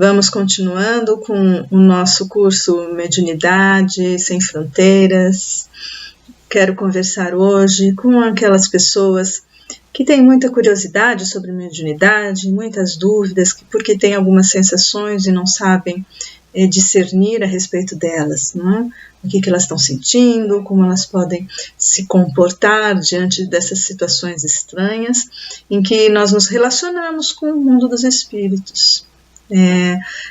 Vamos continuando com o nosso curso Mediunidade Sem Fronteiras. Quero conversar hoje com aquelas pessoas que têm muita curiosidade sobre mediunidade, muitas dúvidas, porque têm algumas sensações e não sabem discernir a respeito delas, não é? O que elas estão sentindo, como elas podem se comportar diante dessas situações estranhas em que nós nos relacionamos com o mundo dos espíritos.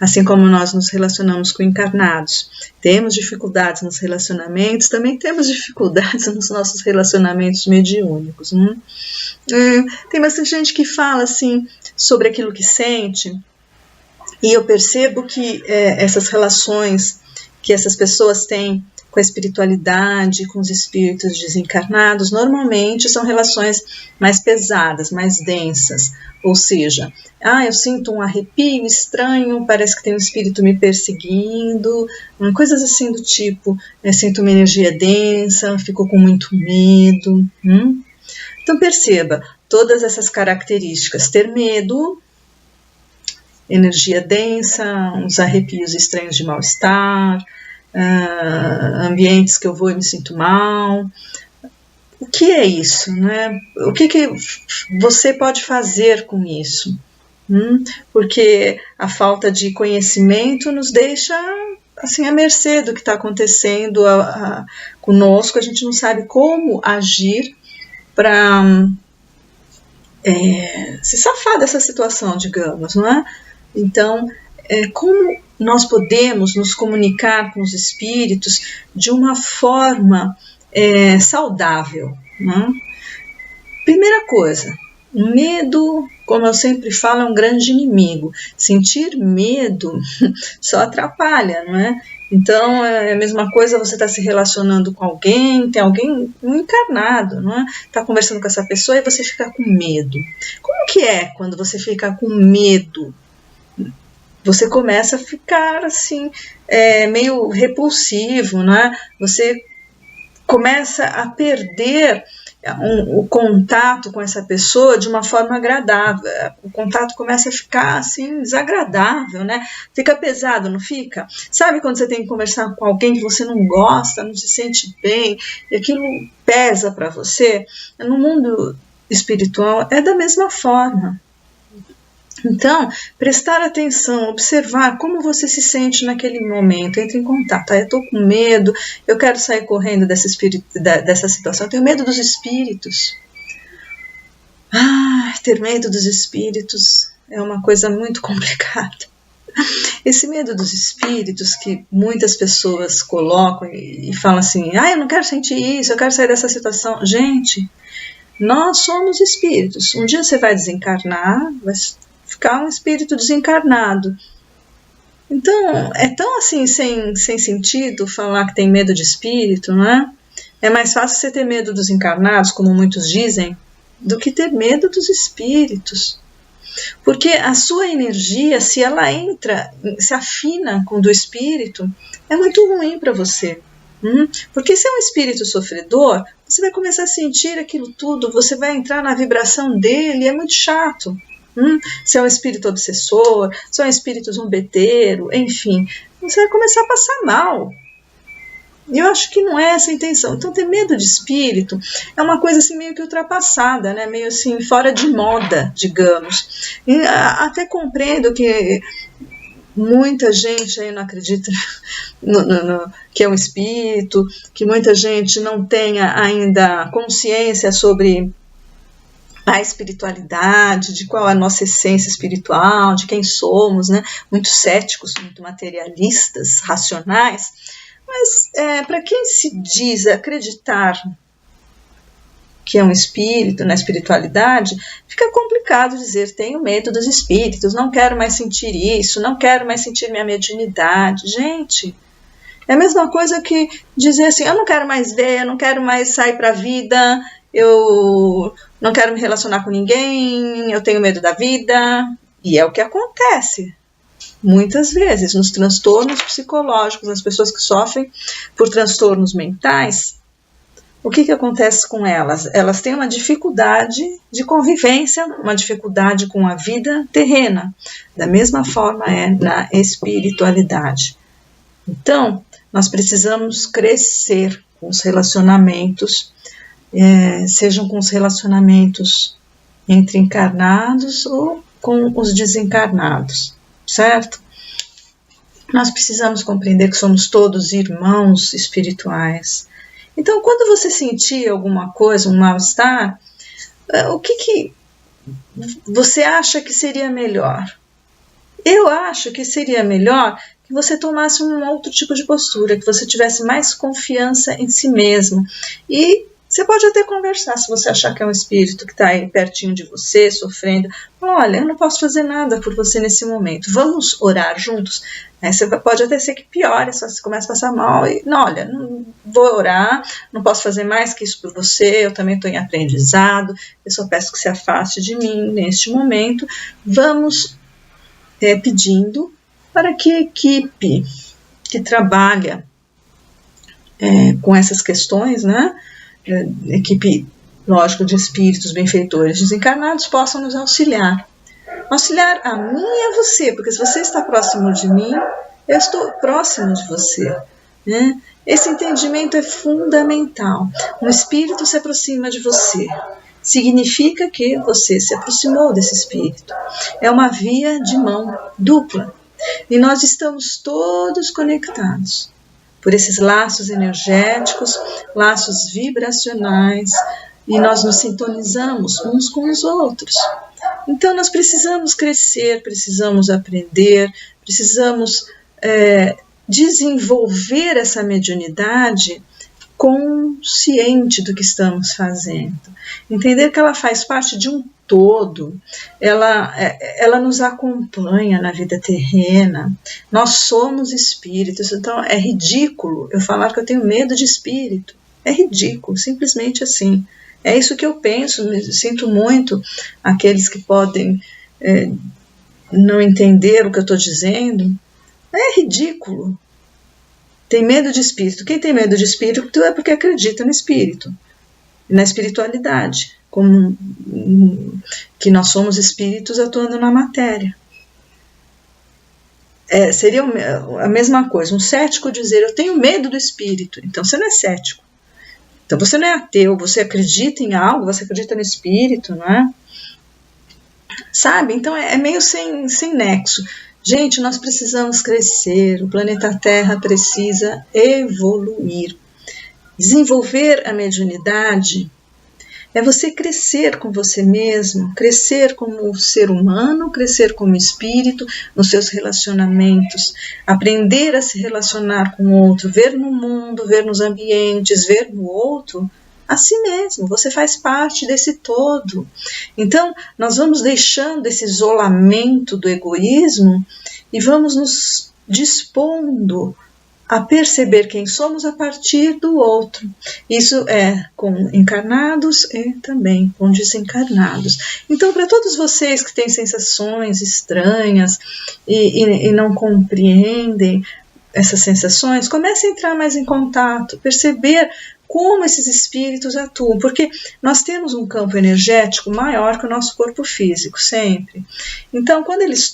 Assim como nós nos relacionamos com encarnados, temos dificuldades nos relacionamentos, também temos dificuldades nos nossos relacionamentos mediúnicos. Tem bastante gente que fala assim sobre aquilo que sente, e eu percebo que essas relações que essas pessoas têm com a espiritualidade, com os espíritos desencarnados, normalmente são relações mais pesadas, mais densas. Ou seja, eu sinto um arrepio estranho, parece que tem um espírito me perseguindo, coisas assim do tipo, sinto uma energia densa, fico com muito medo. Então perceba, todas essas características, ter medo, energia densa, uns arrepios estranhos de mal-estar, ambientes que eu vou e me sinto mal. O que é isso, né? O que você pode fazer com isso? Porque a falta de conhecimento nos deixa assim à mercê do que está acontecendo conosco. A gente não sabe como agir para se safar dessa situação, digamos, não é? Então, como nós podemos nos comunicar com os espíritos de uma forma saudável, né? Primeira coisa, medo, como eu sempre falo, é um grande inimigo. Sentir medo só atrapalha, não é? Então, é a mesma coisa você está se relacionando com alguém, tem alguém encarnado, não é? Está conversando com essa pessoa e você fica com medo. Como que é quando você fica com medo? Você começa a ficar assim, meio repulsivo, né? Você começa a perder o contato com essa pessoa de uma forma agradável. O contato começa a ficar assim, desagradável, né? Fica pesado, não fica? Sabe quando você tem que conversar com alguém que você não gosta, não se sente bem, e aquilo pesa para você? No mundo espiritual é da mesma forma. Então, prestar atenção, observar como você se sente naquele momento, entre em contato. Eu estou com medo, eu quero sair correndo dessa situação, eu tenho medo dos espíritos. Ter medo dos espíritos é uma coisa muito complicada. Esse medo dos espíritos que muitas pessoas colocam e falam assim, eu não quero sentir isso, eu quero sair dessa situação. Gente, nós somos espíritos. Um dia você vai desencarnar, vai ficar um espírito desencarnado. Então, é tão assim, sem sentido falar que tem medo de espírito, não é? É mais fácil você ter medo dos encarnados, como muitos dizem, do que ter medo dos espíritos. Porque a sua energia, se ela se afina com do espírito, é muito ruim para você. Porque se é um espírito sofredor, você vai começar a sentir aquilo tudo, você vai entrar na vibração dele, é muito chato. Se é um espírito obsessor, se é um espírito zombeteiro, enfim, você vai começar a passar mal. E eu acho que não é essa a intenção. Então, ter medo de espírito é uma coisa assim meio que ultrapassada, né? Meio assim fora de moda, digamos. E até compreendo que muita gente aí não acredita que é um espírito, que muita gente não tenha ainda consciência sobre a espiritualidade, de qual é a nossa essência espiritual, de quem somos, né? Muito céticos, muito materialistas, racionais, mas para quem se diz acreditar que é um espírito, na espiritualidade, fica complicado dizer, tenho medo dos espíritos, não quero mais sentir isso, não quero mais sentir minha mediunidade. Gente, é a mesma coisa que dizer assim, eu não quero mais ver, eu não quero mais sair para a vida, eu não quero me relacionar com ninguém, eu tenho medo da vida. E é o que acontece muitas vezes nos transtornos psicológicos, nas pessoas que sofrem por transtornos mentais. o que acontece com elas? Elas têm uma dificuldade de convivência, uma dificuldade com a vida terrena. Da mesma forma é na espiritualidade. Então, nós precisamos crescer com os relacionamentos, sejam com os relacionamentos entre encarnados ou com os desencarnados, certo? Nós precisamos compreender que somos todos irmãos espirituais. Então, quando você sentir alguma coisa, um mal-estar, o que você acha que seria melhor? Eu acho que seria melhor que você tomasse um outro tipo de postura, que você tivesse mais confiança em si mesmo. E você pode até conversar, se você achar que é um espírito que está aí pertinho de você, sofrendo. Olha, eu não posso fazer nada por você nesse momento. Vamos orar juntos? Aí você pode até ser que piore, só você começa a passar mal. E, não, olha, não vou orar, não posso fazer mais que isso por você, eu também estou em aprendizado, eu só peço que se afaste de mim neste momento. Vamos pedindo para que a equipe que trabalha com essas questões, né, equipe, lógico, de espíritos benfeitores desencarnados, possam nos auxiliar. Auxiliar a mim e a você, porque se você está próximo de mim, eu estou próximo de você, né? Esse entendimento é fundamental. Um espírito se aproxima de você, significa que você se aproximou desse espírito. É uma via de mão dupla. E nós estamos todos conectados por esses laços energéticos, laços vibracionais, e nós nos sintonizamos uns com os outros. Então nós precisamos crescer, precisamos aprender, precisamos desenvolver essa mediunidade consciente do que estamos fazendo. Entender que ela faz parte de um todo, ela nos acompanha na vida terrena, nós somos espíritos, então é ridículo eu falar que eu tenho medo de espírito, é ridículo, simplesmente assim. É isso que eu penso, sinto muito aqueles que podem não entender o que eu estou dizendo, é ridículo. Tem medo de espírito. Quem tem medo de espírito é porque acredita no espírito, na espiritualidade, como que nós somos espíritos atuando na matéria. Seria a mesma coisa, um cético dizer, eu tenho medo do espírito. Então você não é cético. Então você não é ateu, você acredita em algo, você acredita no espírito, não é? Sabe? Então é meio sem nexo. Gente, nós precisamos crescer, o planeta Terra precisa evoluir. Desenvolver a mediunidade é você crescer com você mesmo, crescer como ser humano, crescer como espírito, nos seus relacionamentos, aprender a se relacionar com o outro, ver no mundo, ver nos ambientes, ver no outro, a si mesmo, você faz parte desse todo. Então, nós vamos deixando esse isolamento do egoísmo e vamos nos dispondo a perceber quem somos a partir do outro. Isso é com encarnados e também com desencarnados. Então, para todos vocês que têm sensações estranhas e não compreendem essas sensações, comecem a entrar mais em contato, perceber como esses espíritos atuam, porque nós temos um campo energético maior que o nosso corpo físico, sempre. Então, quando eles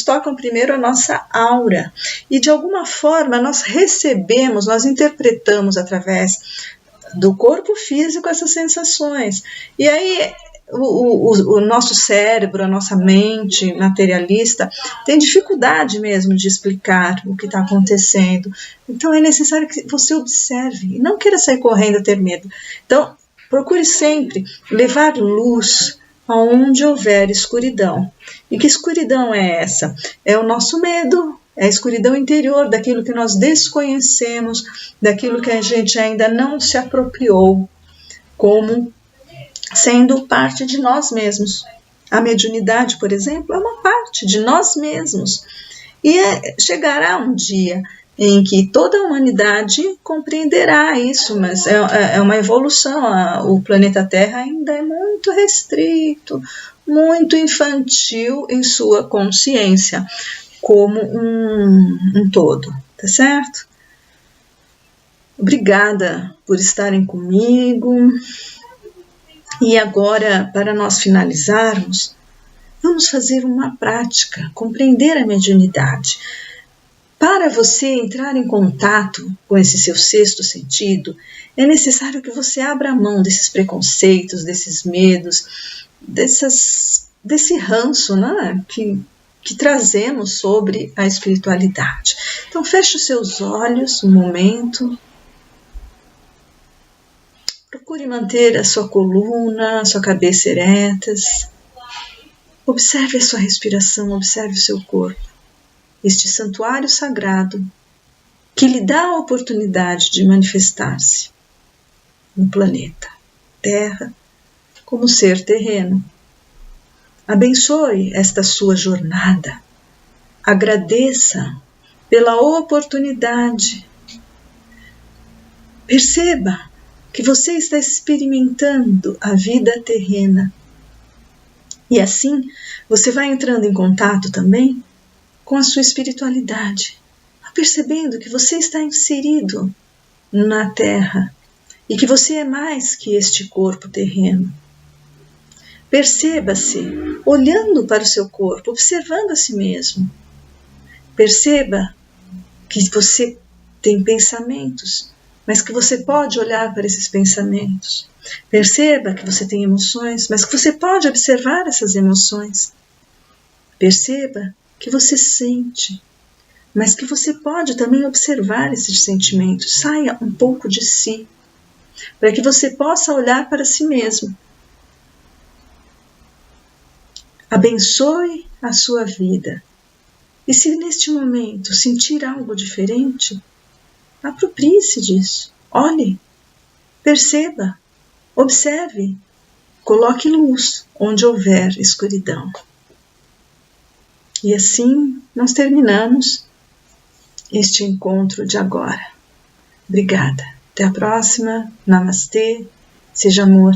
tocam primeiro a nossa aura, e de alguma forma nós recebemos, nós interpretamos através do corpo físico essas sensações. E aí o nosso cérebro, a nossa mente materialista tem dificuldade mesmo de explicar o que está acontecendo. Então é necessário que você observe e não queira sair correndo a ter medo. Então procure sempre levar luz aonde houver escuridão. E que escuridão é essa? É o nosso medo, é a escuridão interior, daquilo que nós desconhecemos, daquilo que a gente ainda não se apropriou como sendo parte de nós mesmos. A mediunidade, por exemplo, é uma parte de nós mesmos. E chegará um dia em que toda a humanidade compreenderá isso, mas é uma evolução. O planeta Terra ainda é muito restrito, muito infantil em sua consciência, como um todo, tá certo? Obrigada por estarem comigo. E agora, para nós finalizarmos, vamos fazer uma prática, compreender a mediunidade. Para você entrar em contato com esse seu sexto sentido, é necessário que você abra a mão desses preconceitos, desses medos, desse ranço, né, que trazemos sobre a espiritualidade. Então, feche os seus olhos um momento. Procure manter a sua coluna, a sua cabeça eretas. Observe a sua respiração, observe o seu corpo. Este santuário sagrado que lhe dá a oportunidade de manifestar-se no planeta Terra como ser terreno. Abençoe esta sua jornada. Agradeça pela oportunidade. Perceba que você está experimentando a vida terrena. E assim, você vai entrando em contato também com a sua espiritualidade, percebendo que você está inserido na Terra e que você é mais que este corpo terreno. Perceba-se olhando para o seu corpo, observando a si mesmo. Perceba que você tem pensamentos, mas que você pode olhar para esses pensamentos. Perceba que você tem emoções, mas que você pode observar essas emoções. Perceba que você sente, mas que você pode também observar esses sentimentos. Saia um pouco de si, para que você possa olhar para si mesmo. Abençoe a sua vida. E se neste momento sentir algo diferente, aproprie-se disso. Olhe, perceba, observe, coloque luz onde houver escuridão. E assim nós terminamos este encontro de agora. Obrigada. Até a próxima. Namastê. Seja amor.